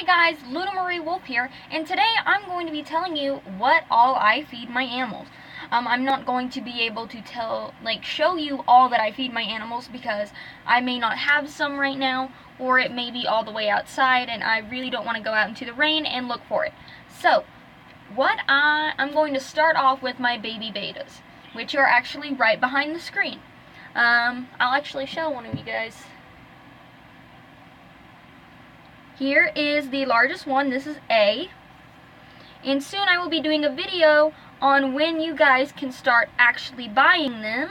Hey guys, Luna Marie Wolf here, and today I'm going to be telling you what all I feed my animals. I'm not going to be able to show you all that I feed my animals because I may not have some right now, or it may be all the way outside, and I really don't want to go out into the rain and look for it. So, I'm going to start off with my baby betas, which are actually right behind the screen. I'll actually show one of you guys. Here is the largest one. This is A. And soon I will be doing a video on when you guys can start actually buying them,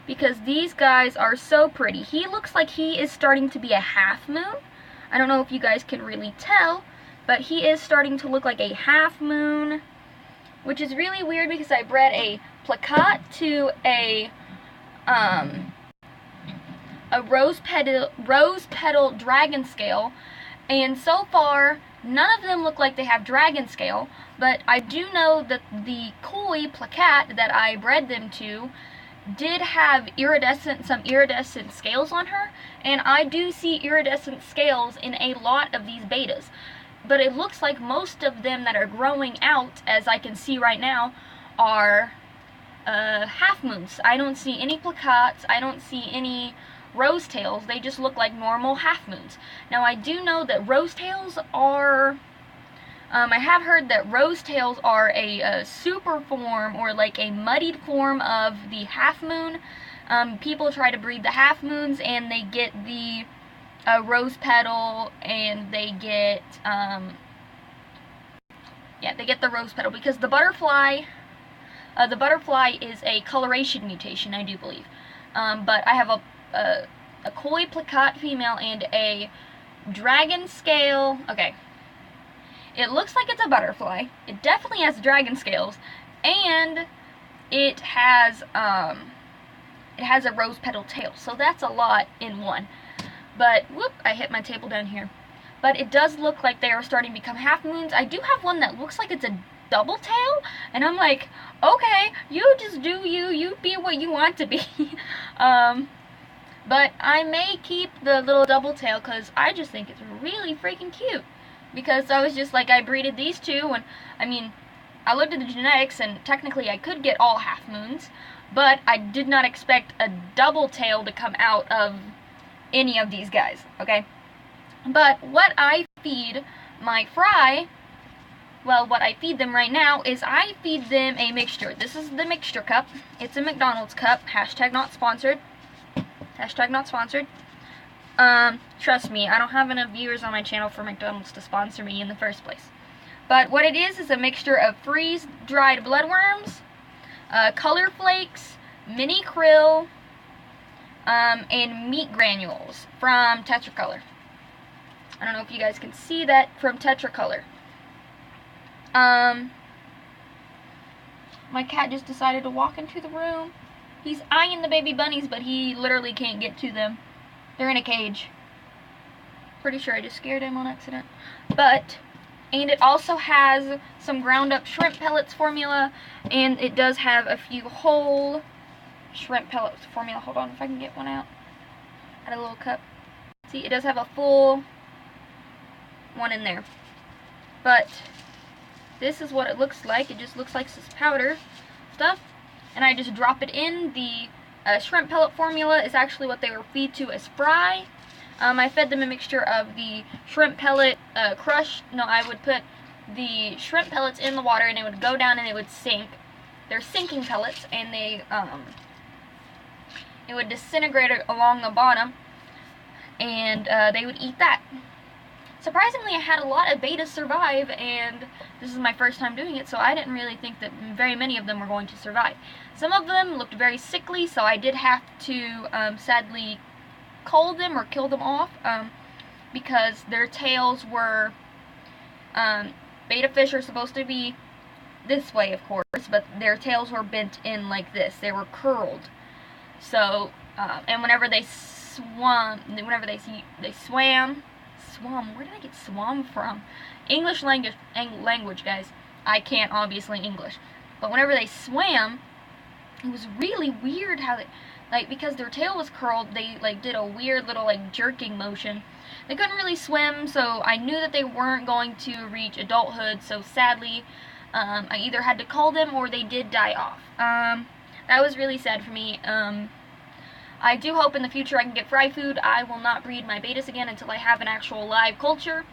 because these guys are so pretty. He looks like he is starting to be a half moon. I don't know if you guys can really tell, but he is starting to look like a half moon, which is really weird because I bred a plakat to a rose petal dragon scale, and so far none of them look like they have dragon scale, but I do know that the koi plakat that I bred them to did have some iridescent scales on her, and I do see iridescent scales in a lot of these betas, but it looks like most of them that are growing out, as I can see right now, are half moons. I don't see any placats, I don't see any rose tails. They just look like normal half moons. Now I do know that rose tails are, I have heard that rose tails are a super form, or like a muddied form of the half moon. People try to breed the half moons and they get the rose petal, and they get they get the rose petal because the butterfly is a coloration mutation, I do believe. But I have a koi plakat female and a dragon scale. Okay, it looks like it's a butterfly. It definitely has dragon scales, and it has a rose petal tail. So that's a lot in one. But whoop, I hit my table down here. But it does look like they are starting to become half moons. I do have one that looks like it's a double tail, and I'm like, okay, you just do you be what you want to be. But I may keep the little double tail because I just think it's really freaking cute. Because I was just like, I breeded these two, and I mean, I looked at the genetics, and technically I could get all half moons, but I did not expect a double tail to come out of any of these guys, okay? But what I feed my fry, well, what I feed them right now is I feed them a mixture. This is the mixture cup. It's a McDonald's cup. Hashtag not sponsored. Hashtag not sponsored. Trust me, I don't have enough viewers on my channel for McDonald's to sponsor me in the first place. But what it is a mixture of freeze-dried bloodworms, color flakes, mini krill, and meat granules from Tetracolor. I don't know if you guys can see that from Tetracolor. My cat just decided to walk into the room. He's eyeing the baby bunnies, but he literally can't get to them. They're in a cage. Pretty sure I just scared him on accident. And it also has some ground up shrimp pellets formula, and it does have a few whole shrimp pellets formula. Hold on, if I can get one out. Add a little cup. See, it does have a full one in there. But this is what it looks like. It just looks like this powder stuff. And I just drop it in. The shrimp pellet formula is actually what they were fed to as fry. I fed them a mixture of the shrimp pellet crush. No, I would put the shrimp pellets in the water, and it would go down and it would sink. They're sinking pellets, and they it would disintegrate along the bottom, and they would eat that. Surprisingly, I had a lot of betas survive, and this is my first time doing it, so I didn't really think that very many of them were going to survive. Some of them looked very sickly, so I did have to sadly cull them or kill them off, because their tails were, beta fish are supposed to be this way, of course, but their tails were bent in like this. They were curled. So, and whenever they swam, where did I get swam from? English language, guys. I can't obviously English. But whenever they swam, it was really weird how they, because their tail was curled, they did a weird little jerking motion. they couldn't really swim, so I knew that they weren't going to reach adulthood, so sadly, I either had to cull them or they did die off. That was really sad for me. I do hope in the future I can get fry food. I will not breed my betas again until I have an actual live culture.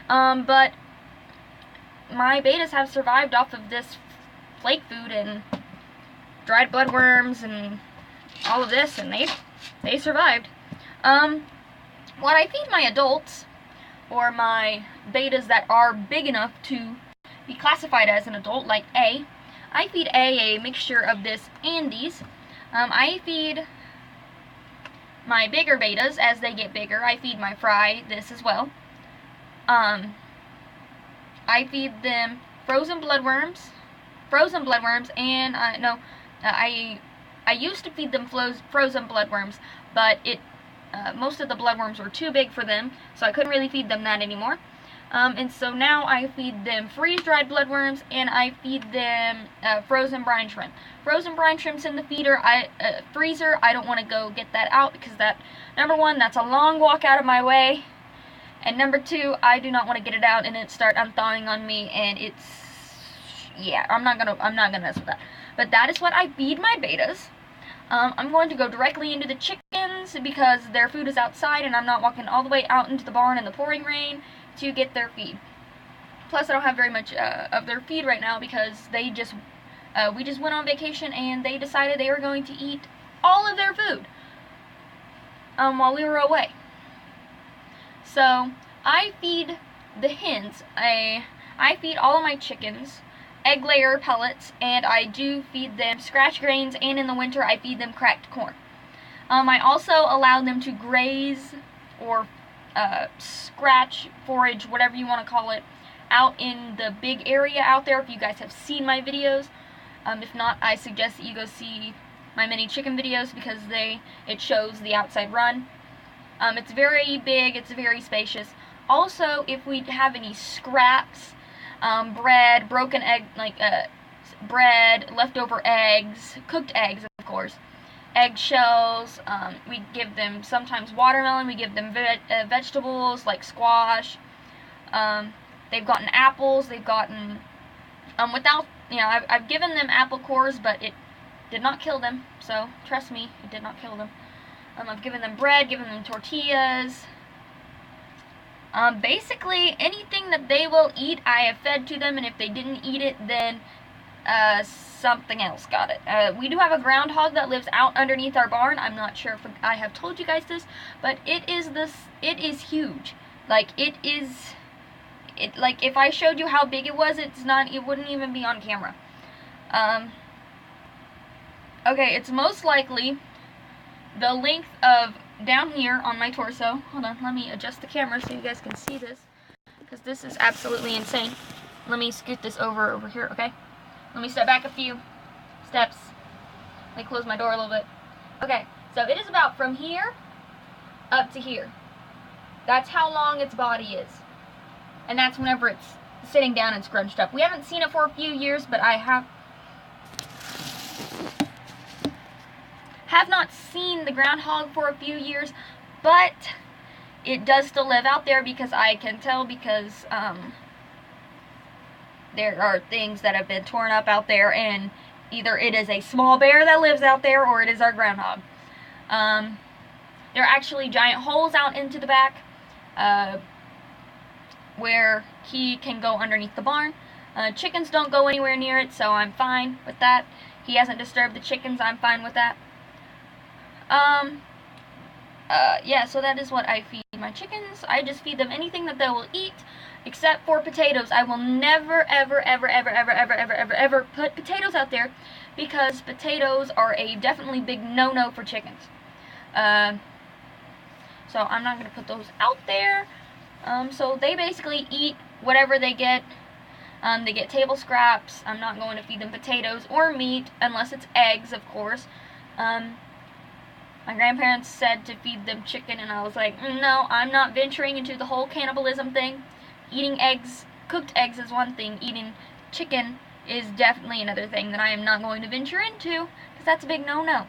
But my betas have survived off of this flake food and dried bloodworms and all of this, and they survived. What I feed my adults, or my betas that are big enough to be classified as an adult, like A, I feed a mixture of this and these. I feed my bigger betas as they get bigger. I feed my fry this as well. I feed them frozen bloodworms, and I used to feed them frozen bloodworms, but most of the bloodworms were too big for them, so I couldn't really feed them that anymore. And so now I feed them freeze-dried bloodworms, and I feed them frozen brine shrimp. Frozen brine shrimp's in the freezer. I don't want to go get that out because number one, that's a long walk out of my way, and number two, I do not want to get it out and it start unthawing on me, and I'm not gonna mess with that. But that is what I feed my betas. I'm going to go directly into the chickens because their food is outside, and I'm not walking all the way out into the barn in the pouring rain to get their feed. Plus, I don't have very much of their feed right now because we just went on vacation and they decided they were going to eat all of their food while we were away. So I feed the hens. I feed all of my chickens egg layer pellets, and I do feed them scratch grains, and in the winter I feed them cracked corn. I also allow them to graze or scratch, forage, whatever you want to call it, out in the big area out there if you guys have seen my videos. If not, I suggest that you go see my mini chicken videos because it shows the outside run. It's very big, it's very spacious. Also, if we have any scraps, bread, broken egg, bread, leftover eggs, cooked eggs, of course, eggshells, we give them sometimes watermelon, we give them vegetables like squash, they've gotten apples, they've gotten, I've given them apple cores, but it did not kill them, so trust me, it did not kill them. I've given them bread, given them tortillas. Basically, anything that they will eat, I have fed to them, and if they didn't eat it, then something else got it. We do have a groundhog that lives out underneath our barn. I'm not sure if I have told you guys this, but it is huge. Like, if I showed you how big it was, it wouldn't even be on camera. Okay, it's most likely the length of down here on my torso. Hold on, let me adjust the camera so you guys can see this, because this is absolutely insane. Let me scoot this over here, okay? Let me step back a few steps. Let me close my door a little bit. Okay, so it is about from here up to here. That's how long its body is. And that's whenever it's sitting down and scrunched up. We haven't seen it for a few years, but I have not seen the groundhog for a few years, but it does still live out there because I can tell, because there are things that have been torn up out there, and either it is a small bear that lives out there or it is our groundhog. There are actually giant holes out into the back where he can go underneath the barn. Chickens don't go anywhere near it, so I'm fine with that. He hasn't disturbed the chickens, I'm fine with that. Yeah, so that is what I feed my chickens. I just feed them anything that they will eat, except for potatoes. I will never, ever, ever, ever, ever, ever, ever, ever, ever put potatoes out there, because potatoes are a definitely big no-no for chickens. So I'm not going to put those out there. So they basically eat whatever they get. They get table scraps. I'm not going to feed them potatoes or meat, unless it's eggs, of course. My grandparents said to feed them chicken, and I was like, no, I'm not venturing into the whole cannibalism thing. Eating eggs, cooked eggs is one thing. Eating chicken is definitely another thing that I am not going to venture into, because that's a big no-no.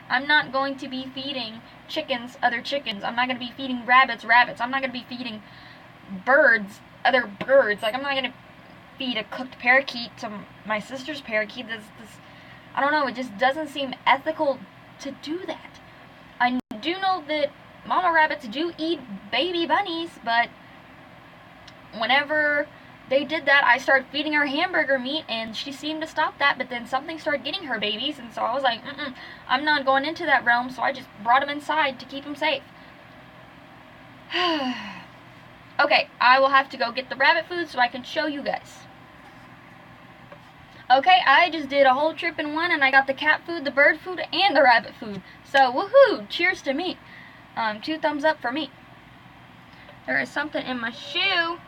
I'm not going to be feeding chickens other chickens. I'm not going to be feeding rabbits rabbits. I'm not going to be feeding birds other birds. Like, I'm not going to feed a cooked parakeet to my sister's parakeet. I don't know, it just doesn't seem ethical to do that. I do know that mama rabbits do eat baby bunnies, but whenever they did that, I started feeding her hamburger meat, and she seemed to stop that, but then something started getting her babies, and so I was like, I'm not going into that realm, so I just brought them inside to keep them safe. Okay, I will have to go get the rabbit food so I can show you guys. Okay, I just did a whole trip in one, and I got the cat food, the bird food, and the rabbit food. So, woohoo! Cheers to me. 2 thumbs up for me. There is something in my shoe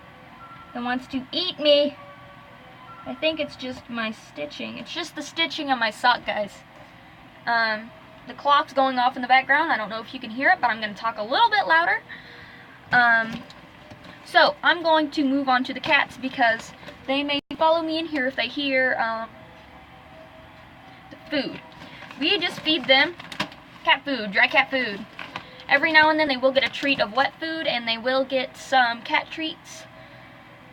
that wants to eat me. I think it's just my stitching. It's just the stitching on my sock, guys. The clock's going off in the background. I don't know if you can hear it, but I'm going to talk a little bit louder. So, I'm going to move on to the cats because they may follow me in here if they hear the food. We just feed them cat food, dry cat food. Every now and then they will get a treat of wet food, and they will get some cat treats.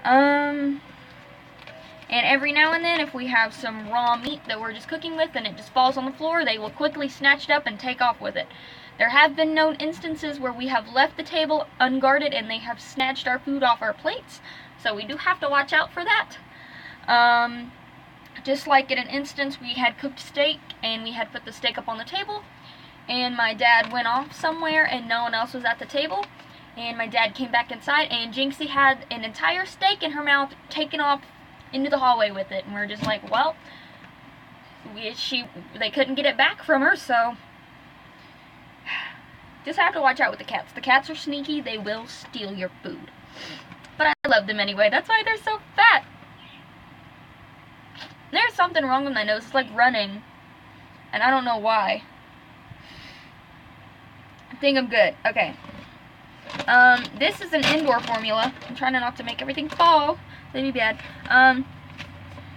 And every now and then, if we have some raw meat that we're just cooking with and it just falls on the floor, they will quickly snatch it up and take off with it. There have been known instances where we have left the table unguarded and they have snatched our food off our plates, so we do have to watch out for that. Just like in an instance, we had cooked steak and we had put the steak up on the table, and my dad went off somewhere and no one else was at the table, and my dad came back inside and Jinxie had an entire steak in her mouth taken off into the hallway with it, and we're just like, well, they couldn't get it back from her, so just have to watch out with the cats. The cats are sneaky. They will steal your food. But I love them anyway. That's why they're so fat. There's something wrong with my nose. It's like running. And I don't know why. I think I'm good. Okay. This is an indoor formula. I'm trying not to make everything fall. That'd be bad.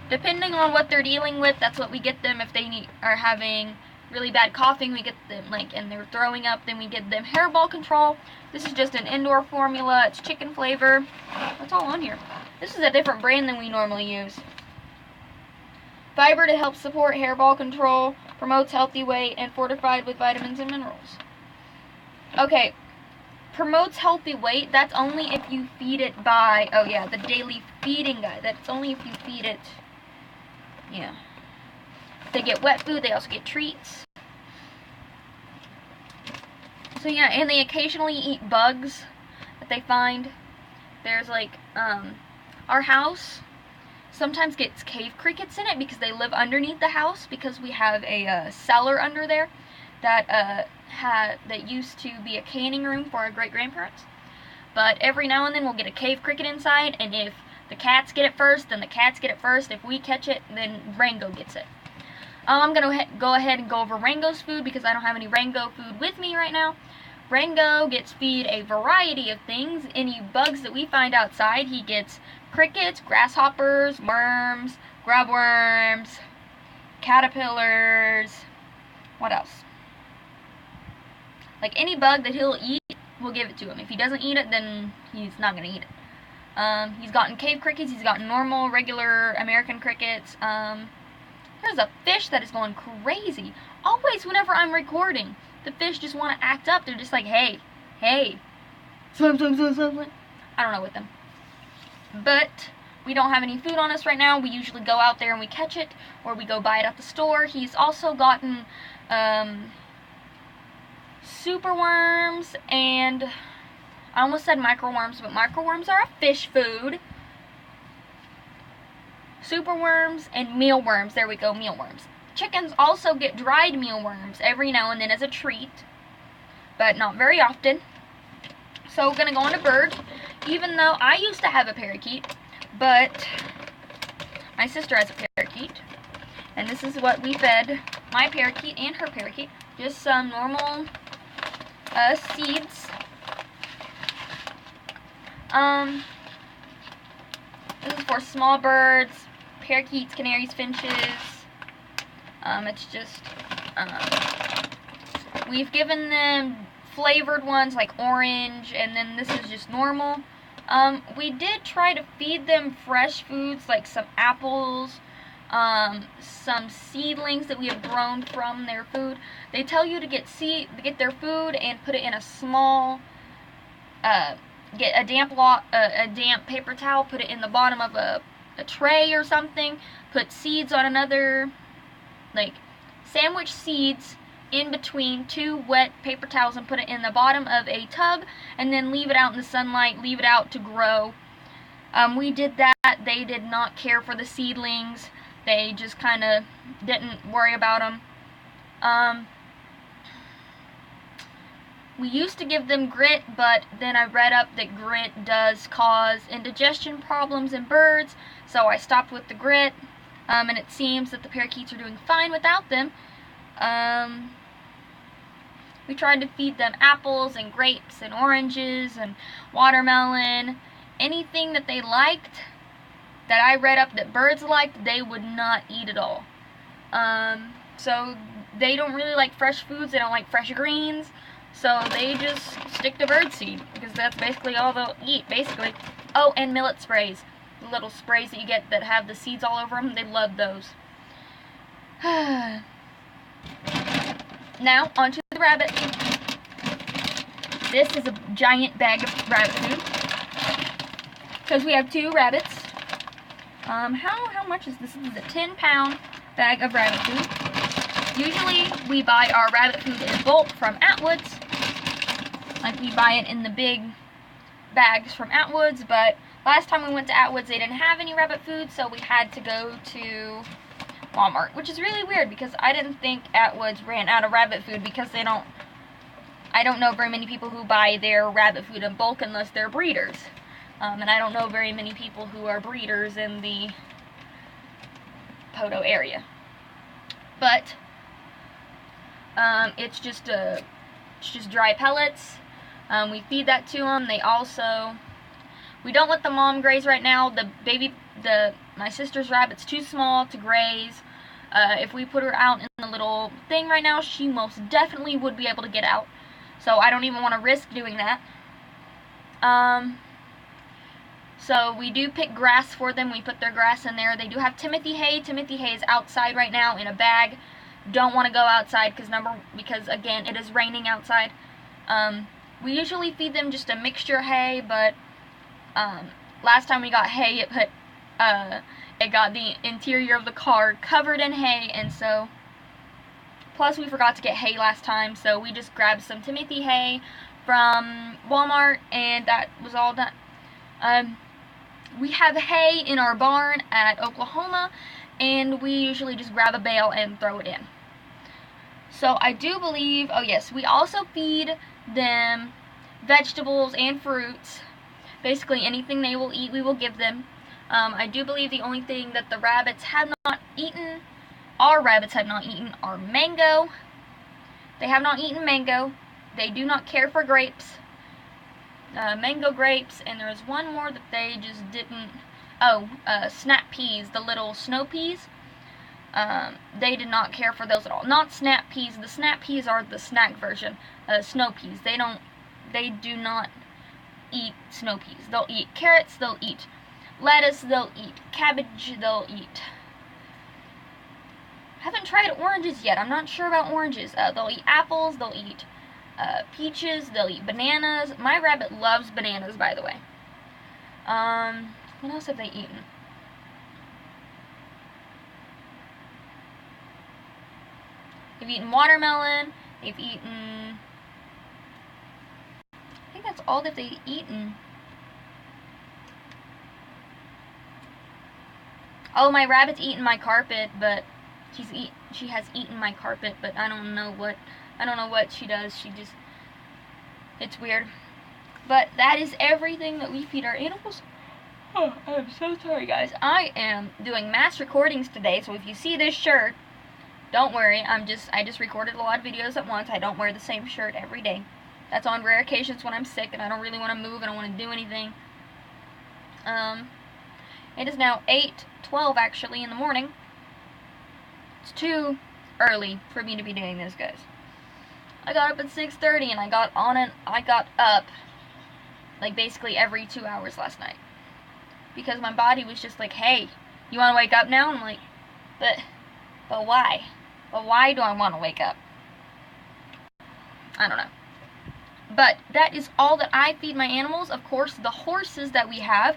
Depending on what they're dealing with, that's what we get them. If they are having really bad coughing, we get them, and they're throwing up, then we get them hairball control. This is just an indoor formula. It's chicken flavor. What's all on here? This is a different brand than we normally use. Fiber to help support hairball control, promotes healthy weight, and fortified with vitamins and minerals. Okay, promotes healthy weight. That's only if you feed it by, oh yeah, the daily feeding guide. That's only if you feed it, yeah. They get wet food, they also get treats. So yeah, and they occasionally eat bugs that they find. There's like, our house sometimes gets cave crickets in it because they live underneath the house, because we have a cellar under there that that used to be a canning room for our great-grandparents. But every now and then we'll get a cave cricket inside, and if the cats get it first, then the cats get it first. If we catch it, then Rango gets it. I'm going to go ahead and go over Rango's food because I don't have any Rango food with me right now. Rango gets feed a variety of things. Any bugs that we find outside, he gets crickets, grasshoppers, worms, grubworms, caterpillars. What else? Like any bug that he'll eat, we'll give it to him. If he doesn't eat it, then he's not going to eat it. He's gotten cave crickets, he's gotten normal, regular American crickets. There's a fish that is going crazy. Always whenever I'm recording, the fish just want to act up. They're just like, hey, swim, swim, swim, swim, swim. I don't know with them. But we don't have any food on us right now. We usually go out there and we catch it, or we go buy it at the store. He's also gotten super worms, and I almost said microworms, but microworms are a fish food. Superworms and mealworms. There we go, mealworms. Chickens also get dried mealworms every now and then as a treat, but not very often. So we're going to go on to birds. Even though I used to have a parakeet, but my sister has a parakeet. And this is what we fed my parakeet and her parakeet. Just some normal seeds. This is for small birds, parakeets, canaries, finches. It's just We've given them flavored ones like orange, and then this is just normal. We did try to feed them fresh foods like some apples, some seedlings that we have grown from their food. They tell you to get their food and put it in a small, get a damp paper towel, put it in the bottom of a tray or something, put seeds on another, like sandwich seeds in between 2 wet paper towels and put it in the bottom of a tub, and then leave it out in the sunlight, leave it out to grow. We did that. They did not care for the seedlings. They just kind of didn't worry about them. We used to give them grit, but then I read up that grit does cause indigestion problems in birds, so I stopped with the grit, and it seems that the parakeets are doing fine without them. We tried to feed them apples and grapes and oranges and watermelon, anything that they liked, that I read up that birds liked, they would not eat at all. So they don't really like fresh foods, they don't like fresh greens, so they just stick to birdseed, because that's basically all they'll eat, basically. Oh, and millet sprays. The little sprays that you get that have the seeds all over them, they love those. Now, onto the rabbit. This is a giant bag of rabbit food, because we have 2 rabbits. How much is this? This is a 10-pound bag of rabbit food. Usually, we buy our rabbit food in bulk from Atwoods. Like, we buy it in the big bags from Atwoods, but last time we went to Atwoods, they didn't have any rabbit food, so we had to go to Walmart, which is really weird, because I didn't think Atwoods ran out of rabbit food, because I don't know very many people who buy their rabbit food in bulk unless they're breeders. And I don't know very many people who are breeders in the Poteau area. But it's just dry pellets. We feed that to them. We don't let the mom graze right now. My sister's rabbit's too small to graze. If we put her out in the little thing right now, she most definitely would be able to get out. So I don't even want to risk doing that. So we do pick grass for them. We put their grass in there. They do have Timothy hay. Timothy hay is outside right now in a bag. Don't want to go outside because again, it is raining outside. We usually feed them just a mixture of hay, but last time we got hay, it got the interior of the car covered in hay, and so plus we forgot to get hay last time, so we just grabbed some Timothy hay from Walmart, and that was all done. We have hay in our barn at Oklahoma, and we usually just grab a bale and throw it in. So I do believe, oh yes, we also feed them vegetables and fruits. Basically anything they will eat, we will give them. I do believe the only thing that the rabbits have not eaten, our rabbits have not eaten, are mango. They have not eaten mango. They do not care for grapes. Mango grapes, and there's one more that they just didn't. Oh, snap peas, the little snow peas. They did not care for those at all. Not snap peas. The snap peas are the snack version. Snow peas. They do not eat snow peas. They'll eat carrots. They'll eat lettuce. They'll eat cabbage. They'll eat. Haven't tried oranges yet. I'm not sure about oranges. They'll eat apples. They'll eat peaches. They'll eat bananas. My rabbit loves bananas, by the way. What else have they eaten? They've eaten watermelon. They've eaten... I think that's all that they've eaten. Oh, my rabbit's eaten my carpet, but she has eaten my carpet, but I don't know what she does. It's weird. But that is everything that we feed our animals. Oh, I'm so sorry, guys. I am doing mass recordings today, so if you see this shirt, don't worry. I just recorded a lot of videos at once. I don't wear the same shirt every day. That's on rare occasions when I'm sick and I don't really want to move and I don't want to do anything. It is now 8:12 actually in the morning. It's too early for me to be doing this, guys. I got up at 6:30 and I got up like basically every 2 hours last night. Because my body was just like, hey, you want to wake up now? And I'm like, but why? But why do I want to wake up? I don't know. But that is all that I feed my animals. Of course, the horses that we have,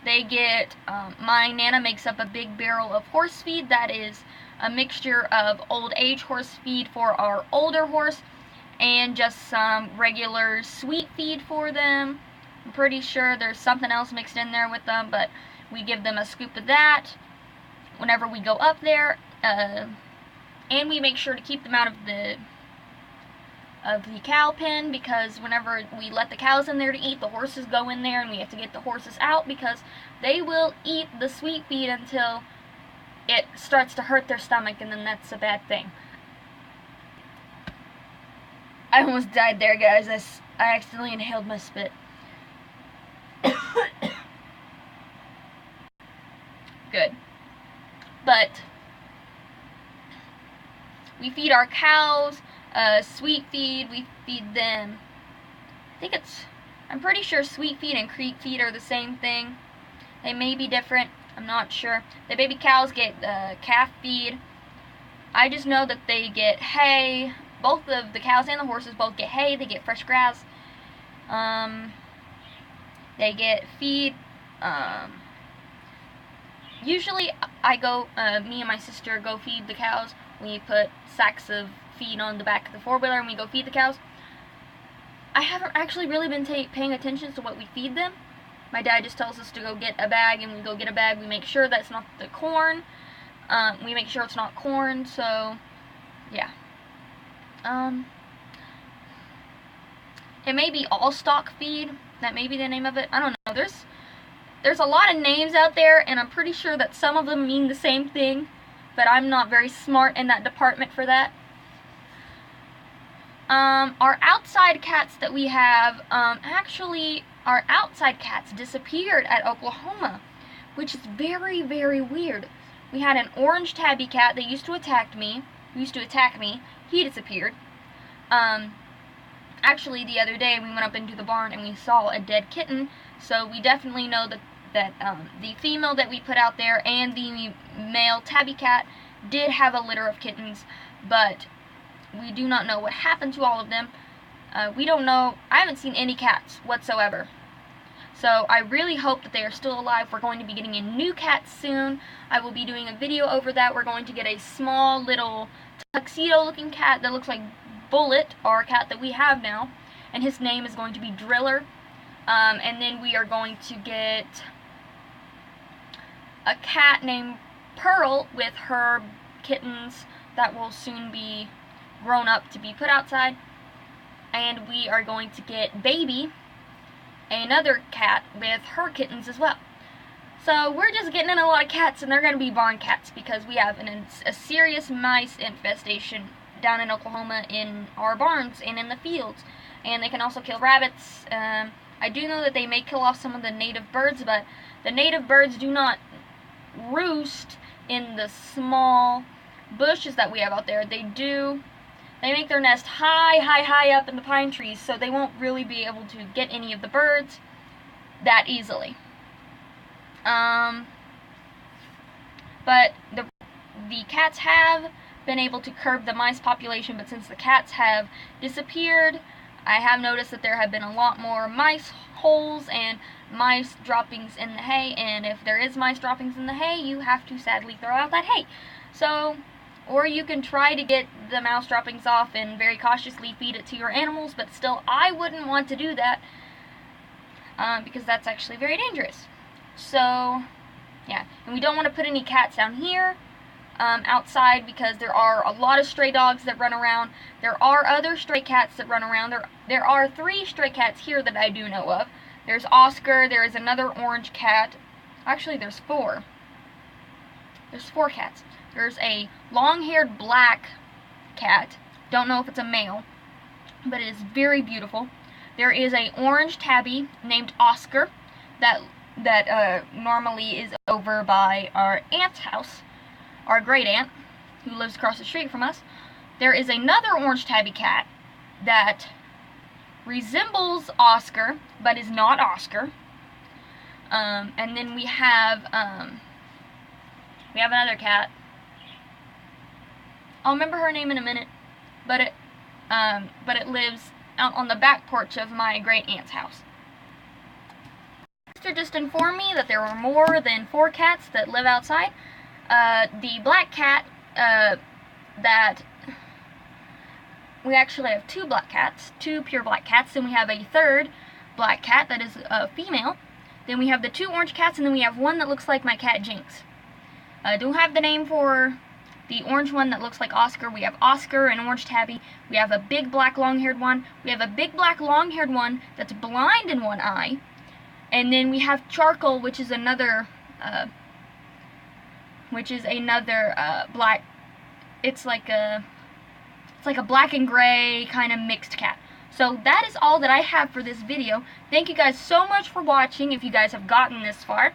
they get, my Nana makes up a big barrel of horse feed that is a mixture of old age horse feed for our older horse and just some regular sweet feed for them. I'm pretty sure there's something else mixed in there with them, but we give them a scoop of that whenever we go up there, and we make sure to keep them out of the cow pen, because whenever we let the cows in there to eat, the horses go in there and we have to get the horses out because they will eat the sweet feed until it starts to hurt their stomach, and then that's a bad thing. I almost died there, guys. I accidentally inhaled my spit. Good. But we feed our cows sweet feed. We feed them, I'm pretty sure sweet feed and creep feed are the same thing. They may be different, I'm not sure. The baby cows get calf feed. I just know that they get hay. Both of the cows and the horses both get hay. They get fresh grass. They get feed. Usually I go, me and my sister go feed the cows. We put sacks of feed on the back of the four-wheeler and we go feed the cows. I haven't actually really been paying attention to what we feed them. My dad just tells us to go get a bag, and we go get a bag. We make sure that's not the corn. We make sure it's not corn, so yeah. It may be all stock feed. That may be the name of it. I don't know. There's a lot of names out there, and I'm pretty sure that some of them mean the same thing, but I'm not very smart in that department for that. Our outside cats that we have, actually, our outside cats disappeared at Oklahoma, which is very, very weird. We had an orange tabby cat that used to attack me. He disappeared. Actually, the other day we went up into the barn and we saw a dead kitten, so we definitely know that the female that we put out there and the male tabby cat did have a litter of kittens, but we do not know what happened to all of them. We don't know. I haven't seen any cats whatsoever. So I really hope that they are still alive. We're going to be getting a new cat soon. I will be doing a video over that. We're going to get a small little tuxedo looking cat that looks like Bullet, our cat that we have now, and his name is going to be Driller. And then we are going to get a cat named Pearl with her kittens that will soon be grown up to be put outside. And we are going to get Baby, another cat, with her kittens as well. So we're just getting in a lot of cats, and they're going to be barn cats because we have a serious mice infestation down in Oklahoma in our barns and in the fields. And they can also kill rabbits. I do know that they may kill off some of the native birds, but the native birds do not roost in the small bushes that we have out there. They make their nest high up in the pine trees, so they won't really be able to get any of the birds that easily. But the cats have been able to curb the mice population, but since the cats have disappeared, I have noticed that there have been a lot more mice holes and mice droppings in the hay, and if there is mice droppings in the hay, you have to sadly throw out that hay. So, or you can try to get the mouse droppings off and very cautiously feed it to your animals, but still, I wouldn't want to do that because that's actually very dangerous. So, yeah, and we don't want to put any cats down here outside because there are a lot of stray dogs that run around. There are other stray cats that run around. There are 3 stray cats here that I do know of. There's Oscar, there is another orange cat. Actually, there's 4. There's 4 cats. There's a long-haired black cat. Don't know if it's a male, but it is very beautiful. There is a orange tabby named Oscar that normally is over by our aunt's house, our great aunt, who lives across the street from us. There is another orange tabby cat that resembles Oscar, but is not Oscar. And then we have another cat. I'll remember her name in a minute, but it lives out on the back porch of my great aunt's house. Sister just informed me that there were more than 4 cats that live outside. The black cat, that we actually have 2 black cats, 2 pure black cats, then we have a 3rd black cat that is a female. Then we have the 2 orange cats, and then we have one that looks like my cat Jinx. I don't have the name for the orange one that looks like Oscar. We have Oscar and Orange Tabby. We have a big black long-haired one. We have a big black long-haired one that's blind in one eye. And then we have Charcoal, which is another black. It's like a black and gray kind of mixed cat. So that is all that I have for this video. Thank you guys so much for watching, if you guys have gotten this far.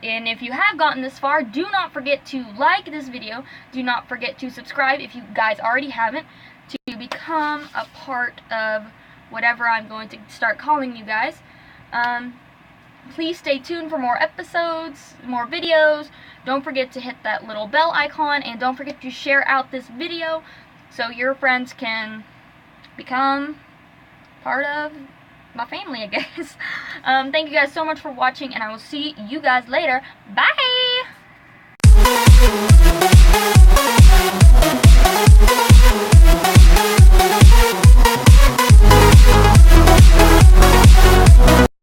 And if you have gotten this far, do not forget to like this video. Do not forget to subscribe if you guys already haven't, to become a part of whatever I'm going to start calling you guys. Please stay tuned for more episodes, more videos. Don't forget to hit that little bell icon, and don't forget to share out this video so your friends can become part of my family, I guess. Thank you guys so much for watching, and I will see you guys later. Bye!